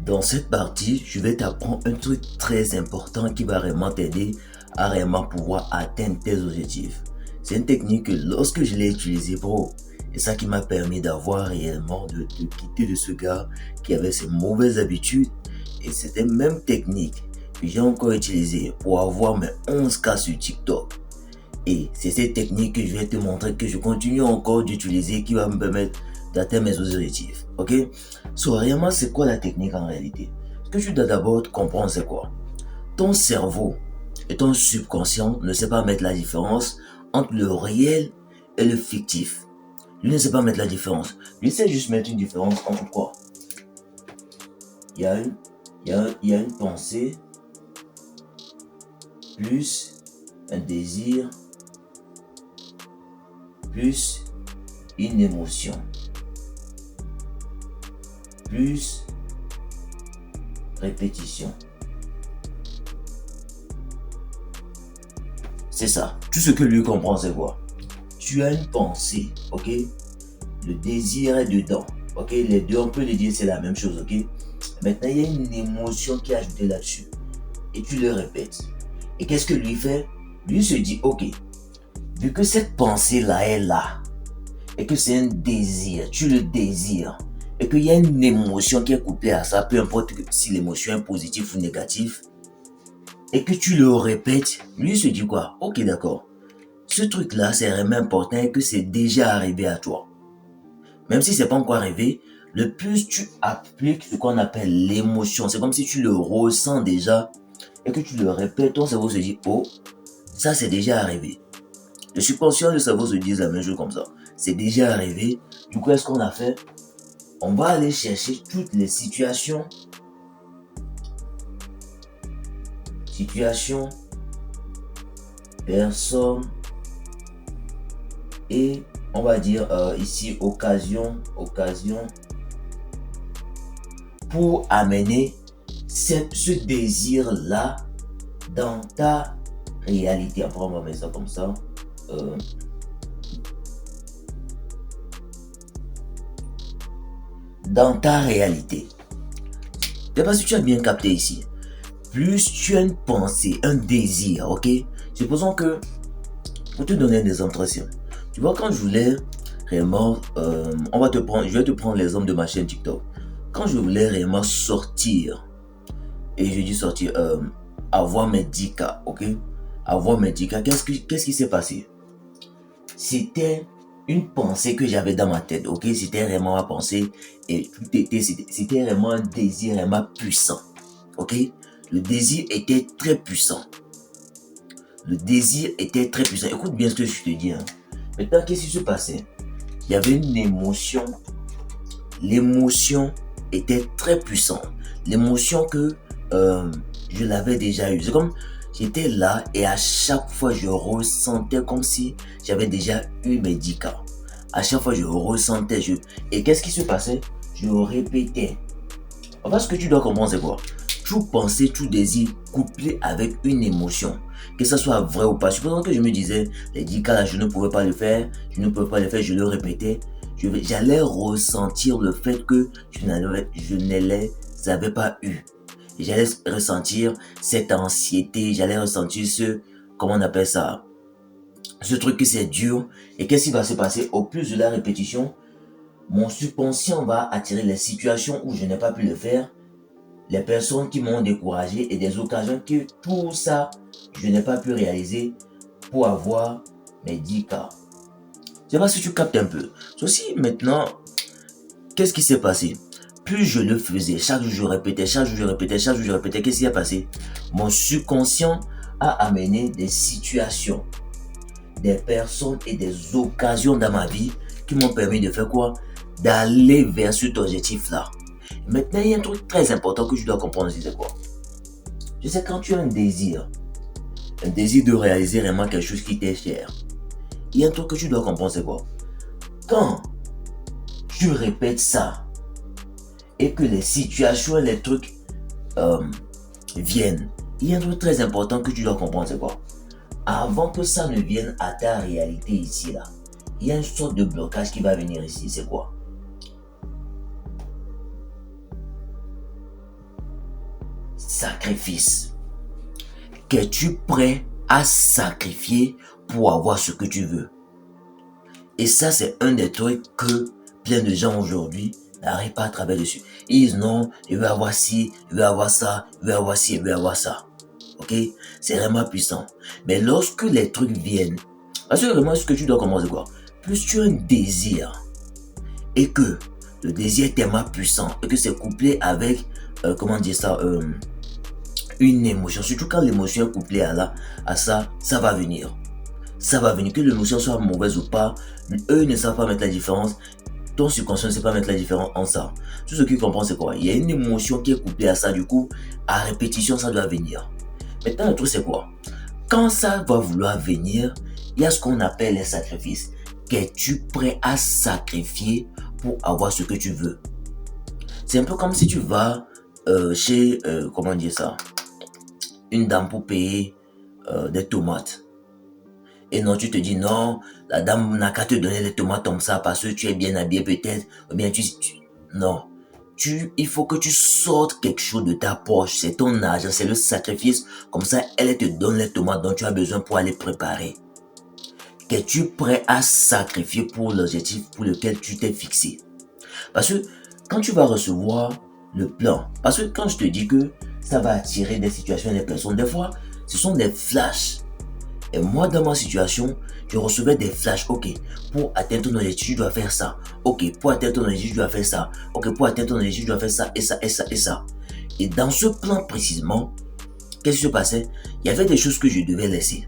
Dans cette partie, je vais t'apprendre un truc très important qui va vraiment t'aider à réellement pouvoir atteindre tes objectifs. C'est une technique que lorsque je l'ai utilisée, bro, et ça qui m'a permis d'avoir réellement de quitter de ce gars qui avait ses mauvaises habitudes. Et c'était même technique que j'ai encore utilisée pour avoir mes 11K sur TikTok. Et c'est cette technique que je vais te montrer que je continue encore d'utiliser qui va me permettre d'atteindre mes objectifs. Ok? So, réellement, c'est quoi la technique en réalité? Ce que tu dois d'abord comprendre, c'est quoi? Ton cerveau et ton subconscient ne sait pas mettre la différence entre le réel et le fictif. Lui ne sait pas mettre la différence. Lui sait juste mettre une différence entre quoi? Il y a une pensée plus un désir plus une émotion plus répétition. C'est ça. Tout ce que lui comprend, c'est quoi? Tu as une pensée, ok? Le désir est dedans, ok? Les deux, on peut les dire, c'est la même chose, ok? Maintenant, il y a une émotion qui est ajoutée là-dessus. Et tu le répètes. Et qu'est-ce que lui fait? Lui se dit, ok, vu que cette pensée-là est là, et que c'est un désir, tu le désires, et qu'il y a une émotion qui est couplée à ça, peu importe si l'émotion est positive ou négative, et que tu le répètes, lui se dit quoi? Ok, d'accord. Ce truc-là, c'est vraiment important et que c'est déjà arrivé à toi. Même si c'est pas encore arrivé, le plus tu appliques ce qu'on appelle l'émotion, c'est comme si tu le ressens déjà et que tu le répètes, ton cerveau se dit, oh, ça c'est déjà arrivé. Le subconscient et le cerveau se disent la même chose comme ça. C'est déjà arrivé. Du coup, qu'est-ce qu'on a fait? On va aller chercher toutes les situations, personnes et on va dire ici occasion pour amener ce désir-là dans ta réalité. Après, on va mettre ça comme ça. Dans ta réalité. Je sais pas si tu as bien capté ici. Plus tu as une pensée, un désir, ok? Supposons que, pour te donner un exemple très simple, tu vois, quand je voulais réellement, je vais te prendre l'exemple de ma chaîne TikTok. Quand je voulais réellement sortir, et je dis sortir, avoir mes 10K, ok? Avoir mes 10K, qu'est-ce qui s'est passé? C'était une pensée que j'avais dans ma tête, ok? C'était vraiment ma pensée et c'était vraiment un désir vraiment puissant, ok? Le désir était très puissant. Le désir était très puissant. Écoute bien ce que je te dis. Hein. Maintenant, qu'est-ce qui se passait? Il y avait une émotion. L'émotion était très puissante. L'émotion que je l'avais déjà eue. C'est comme j'étais là et à chaque fois je ressentais comme si j'avais déjà eu mes 10K. À chaque fois je ressentais. Et qu'est-ce qui se passait? Je répétais. En fait, ce que tu dois comprendre, c'est quoi? Tout pensée, tout désir couplé avec une émotion. Que ça soit vrai ou pas. Supposons que je me disais, les 10K là, je ne pouvais pas le faire. Je ne pouvais pas le faire, je le répétais. J'allais ressentir le fait que je ne les avais pas eu. J'allais ressentir cette anxiété. J'allais ressentir comment on appelle ça? Ce truc que c'est dur. Et qu'est-ce qui va se passer? Au plus de la répétition, mon subconscient va attirer les situations où je n'ai pas pu le faire, les personnes qui m'ont découragé et des occasions que tout ça, je n'ai pas pu réaliser pour avoir mes 10K. Je sais pas si tu captes un peu. Ceci, maintenant, qu'est-ce qui s'est passé? Plus je le faisais, chaque jour je répétais, qu'est-ce qui a passé? Mon subconscient a amené des situations, des personnes et des occasions dans ma vie qui m'ont permis de faire quoi? D'aller vers cet objectif-là. Maintenant, il y a un truc très important que je dois comprendre, c'est quoi? Je sais quand tu as un désir de réaliser vraiment quelque chose qui t'est cher, il y a un truc que tu dois comprendre, c'est quoi? Quand tu répètes ça et que les situations et les trucs viennent, il y a un truc très important que tu dois comprendre, c'est quoi? Avant que ça ne vienne à ta réalité ici, là, il y a une sorte de blocage qui va venir ici, c'est quoi? sacrifice. Qu'es-tu prêt à sacrifier pour avoir ce que tu veux? Et ça, c'est un des trucs que plein de gens aujourd'hui n'arrivent pas à travailler dessus. Ils disent non, je veux avoir ci, je veux avoir ça, je veux avoir ci, je veux avoir ça. Ok? C'est vraiment puissant. Mais lorsque les trucs viennent, parce que vraiment ce que tu dois commencer quoi? Plus tu as un désir et que le désir est tellement puissant et que c'est couplé avec, comment dire ça, une émotion. Surtout quand l'émotion est couplée à ça, ça va venir. Ça va venir. Que l'émotion soit mauvaise ou pas, eux ne savent pas mettre la différence. Ton subconscient ne sait pas mettre la différence en ça. Tout ce qu'ils comprennent, c'est quoi? Il y a une émotion qui est couplée à ça. Du coup, à répétition, ça doit venir. Maintenant, le truc, c'est quoi? Quand ça va vouloir venir, il y a ce qu'on appelle les sacrifices. Qu'es-tu prêt à sacrifier pour avoir ce que tu veux? C'est un peu comme si tu vas chez, comment dire ça, une dame pour payer des tomates. Et non, tu te dis non, la dame n'a qu'à te donner les tomates comme ça parce que tu es bien habillé peut-être. Ou bien non. Il faut que tu sortes quelque chose de ta poche. C'est ton argent, c'est le sacrifice. Comme ça, elle te donne les tomates dont tu as besoin pour aller préparer. Qu'es-tu prêt à sacrifier pour l'objectif pour lequel tu t'es fixé? Parce que quand tu vas recevoir le plan, parce que quand je te dis que ça va attirer des situations et des personnes, des fois, ce sont des flashs. Et moi, dans ma situation, je recevais des flashs. Ok, pour atteindre ton objectif, tu dois faire ça. Ok, pour atteindre ton objectif, tu dois faire ça. Ok, pour atteindre ton objectif, tu dois faire ça, et ça, et ça, et ça. Et dans ce plan précisément, qu'est-ce qui se passait? Il y avait des choses que je devais laisser.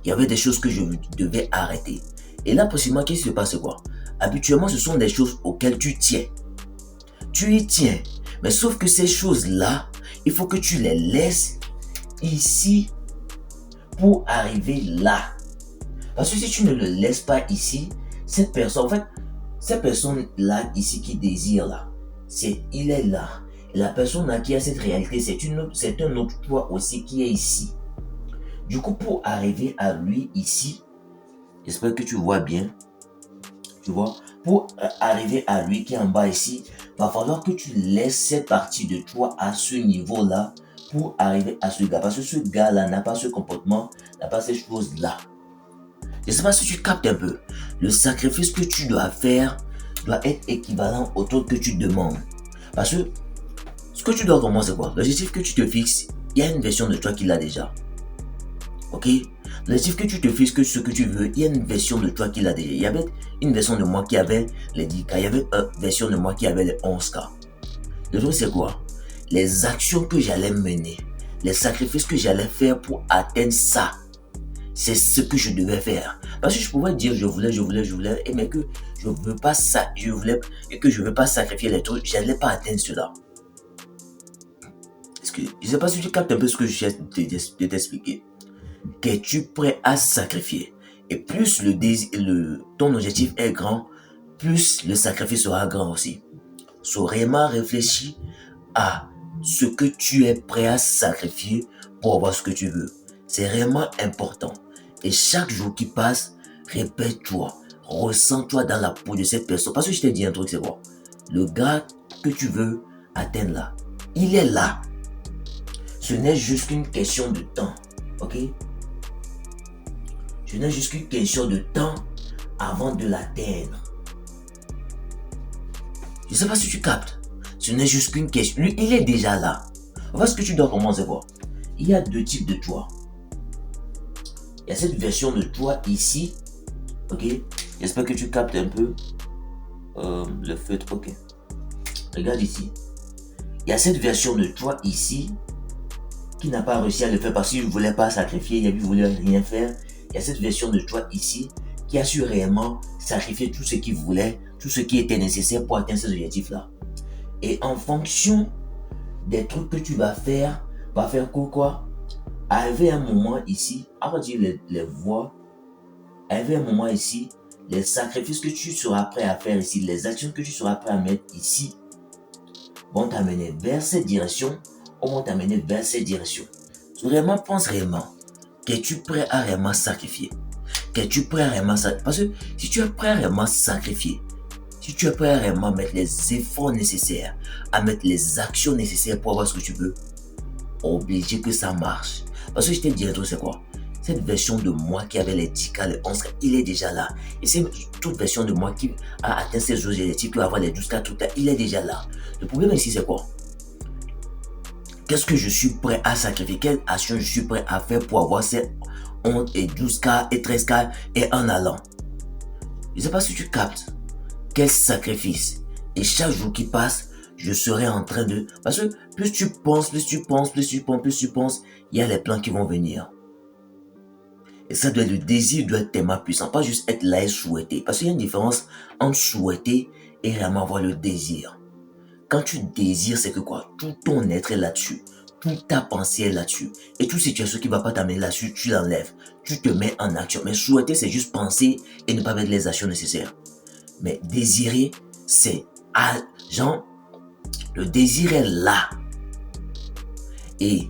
Il y avait des choses que je devais arrêter. Et là, précisément, qu'est-ce qui se passe quoi? Habituellement, ce sont des choses auxquelles tu tiens. Tu y tiens. Mais sauf que ces choses-là, il faut que tu les laisses ici pour arriver là. Parce que si tu ne le laisses pas ici, cette personne, en fait, cette personne-là ici qui désire là, il est là. Et la personne là qui a cette réalité, c'est un autre toi aussi qui est ici. Du coup, pour arriver à lui ici, j'espère que tu vois bien, tu vois, pour arriver à lui qui est en bas ici, va falloir que tu laisses cette partie de toi à ce niveau-là pour arriver à ce gars. Parce que ce gars-là n'a pas ce comportement, n'a pas ces choses-là. Je ne sais pas si tu captes un peu. Le sacrifice que tu dois faire doit être équivalent au truc que tu demandes. Parce que ce que tu dois commencer, c'est quoi? L'objectif que tu te fixes, il y a une version de toi qui l'a déjà. Ok? L'objectif que tu te fixes, que ce que tu veux, il y a une version de toi qui l'a déjà. Il y avait une version de moi qui avait les 10K. Il y avait une version de moi qui avait les 11K. Le truc, c'est quoi? Les actions que j'allais mener, les sacrifices que j'allais faire pour atteindre ça, c'est ce que je devais faire. Parce que je pouvais dire je voulais, mais que je ne veux pas ça, je voulais, et que je ne veux pas sacrifier les trucs, je n'allais pas atteindre cela. Je ne sais pas si tu captes un peu ce que je viens de t'expliquer. Qu'es-tu prêt à sacrifier? Et plus ton objectif est grand, plus le sacrifice sera grand aussi. So vraiment réfléchis à ce que tu es prêt à sacrifier pour avoir ce que tu veux. C'est vraiment important. Et chaque jour qui passe, répète-toi, ressens-toi dans la peau de cette personne. Parce que je t'ai dit un truc, c'est quoi? Le gars que tu veux atteindre là, il est là. Ce n'est juste qu'une question de temps. Ok? Ce n'est juste qu'une question de temps avant de l'atteindre. Je ne sais pas si tu captes. Ce n'est juste qu'une question. Lui, il est déjà là. En fait, ce que tu dois commencer à voir. Il y a deux types de toi. Il y a cette version de toi ici. Ok? J'espère que tu captes un peu le feutre. Ok. Regarde ici. Il y a cette version de toi ici qui n'a pas réussi à le faire parce qu'il ne voulait pas sacrifier, il ne voulait rien faire. Il y a cette version de toi ici qui a su réellement sacrifier tout ce qu'il voulait, tout ce qui était nécessaire pour atteindre ces objectifs-là. Et en fonction des trucs que tu vas faire quoi? Arriver un moment ici, avant de dire les voies, arriver un moment ici, les sacrifices que tu seras prêt à faire ici, les actions que tu seras prêt à mettre ici, vont t'amener vers cette direction ou vont t'amener vers cette direction. Vraiment, pense réellement. Qu'es-tu prêt à réellement sacrifier? Qu'es-tu prêt à réellement sacrifier? Parce que si tu es prêt à réellement sacrifier, si tu es prêt à réellement mettre les efforts nécessaires, à mettre les actions nécessaires pour avoir ce que tu veux, obligé que ça marche. Parce que je t'ai dit un truc, c'est quoi? Cette version de moi qui avait les 10K, les 11K, il est déjà là. Et c'est toute version de moi qui a atteint ces objectifs, qui va avoir les 12K, tout ça, il est déjà là. Le problème ici, c'est quoi? Qu'est-ce que je suis prêt à sacrifier? Quelle action je suis prêt à faire pour avoir ces 11 et 12K et 13K et en allant? Je ne sais pas si tu captes. Quel sacrifice. Et chaque jour qui passe, je serai en train de... Parce que plus tu penses, il y a les plans qui vont venir. Et ça doit être le désir doit être tellement puissant. Pas juste être là et souhaiter. Parce qu'il y a une différence entre souhaiter et réellement avoir le désir. Quand tu désires, c'est que quoi? Tout ton être est là-dessus. Toute ta pensée est là-dessus. Et toute situation qui ne va pas t'amener là-dessus, tu l'enlèves. Tu te mets en action. Mais souhaiter, c'est juste penser et ne pas mettre les actions nécessaires. Mais désirer, c'est... genre, le désir est là. Et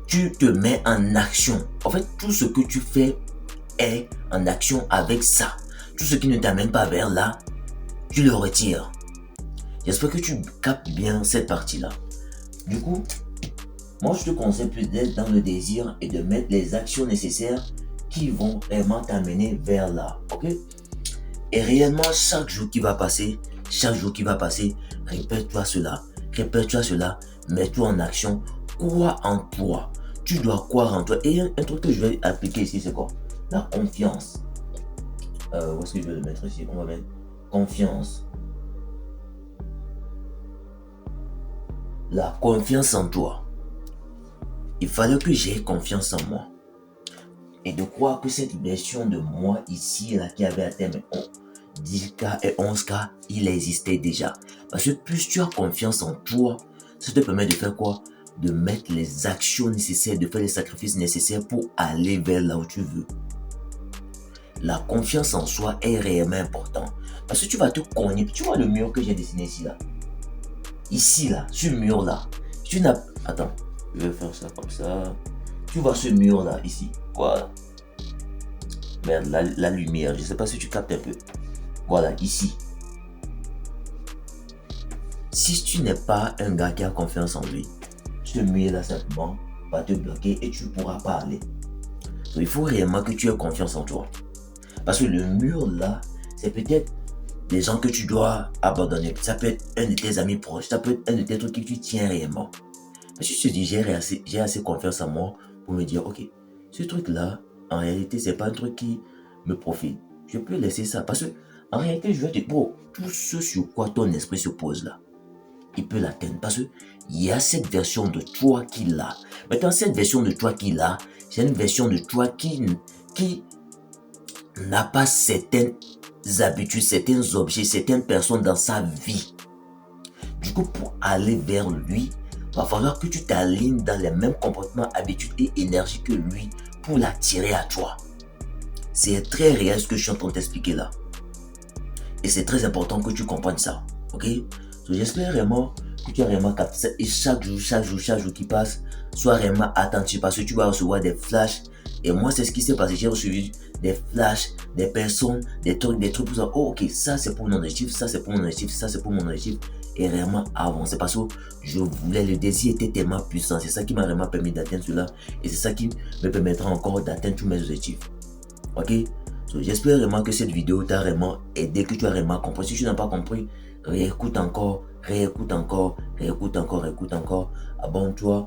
tu te mets en action. En fait, tout ce que tu fais est en action avec ça. Tout ce qui ne t'amène pas vers là, tu le retires. J'espère que tu captes bien cette partie-là. Du coup, moi je te conseille plus d'être dans le désir et de mettre les actions nécessaires qui vont vraiment t'amener vers là. Ok? Et réellement, chaque jour qui va passer, répète-toi cela, mets-toi en action, crois en toi. Tu dois croire en toi. Et un truc que je vais appliquer ici, c'est quoi? La confiance. Où est-ce que je vais le mettre ici? On va mettre confiance. La confiance en toi. Il fallait que j'aie confiance en moi. Et de croire que cette version de moi ici, là, qui avait atteint 10K et 11K, il existait déjà. Parce que plus tu as confiance en toi, ça te permet de faire quoi? De mettre les actions nécessaires, de faire les sacrifices nécessaires pour aller vers là où tu veux. La confiance en soi est réellement important. Parce que tu vas te cogner. Tu vois le mur que j'ai dessiné ici, là? Ici, là, ce mur-là. Tu n'as... Attends, je vais faire ça comme ça. Tu vois ce mur-là, ici. Voilà. Merde, la lumière. Je ne sais pas si tu captes un peu. Voilà, ici. Si tu n'es pas un gars qui a confiance en lui, ce mur-là simplement va te bloquer et tu ne pourras pas aller. Donc, il faut réellement que tu aies confiance en toi. Parce que le mur-là, c'est peut-être des gens que tu dois abandonner. Ça peut être un de tes amis proches. Ça peut être un de tes trucs que tu tiens réellement. Mais si tu te dis, j'ai assez confiance en moi pour me dire, ok, ce truc-là, en réalité, c'est pas un truc qui me profite. Je peux laisser ça. Parce que, en réalité, je vais te dire, bon, tout ce sur quoi ton esprit se pose là, il peut l'atteindre. Parce que, il y a cette version de toi qui l'a. Maintenant, cette version de toi qui l'a, c'est une version de toi qui n'a pas certaines habitudes, certains objets, certaines personnes dans sa vie. Du coup, pour aller vers lui, il va falloir que tu t'alignes dans les mêmes comportements, habitudes et énergies que lui pour l'attirer à toi. C'est très réel ce que je suis en train de t'expliquer là. Et c'est très important que tu comprennes ça. Ok? Donc, j'espère vraiment que tu as vraiment capté ça. Et chaque jour qui passe, sois vraiment attentif parce que tu vas recevoir des flashs. Et moi, c'est ce qui s'est passé. J'ai reçu des flashs, des personnes, des trucs pour ça. Oh, ok, ça c'est pour mon objectif, ça c'est pour mon objectif, ça c'est pour mon objectif. Et réellement avancer parce que je voulais, le désir était tellement puissant. C'est ça qui m'a vraiment permis d'atteindre cela. Et c'est ça qui me permettra encore d'atteindre tous mes objectifs. Ok? Donc, j'espère vraiment que cette vidéo t'a vraiment aidé, que tu as vraiment compris. Si tu n'as pas compris, réécoute encore. Abonne-toi.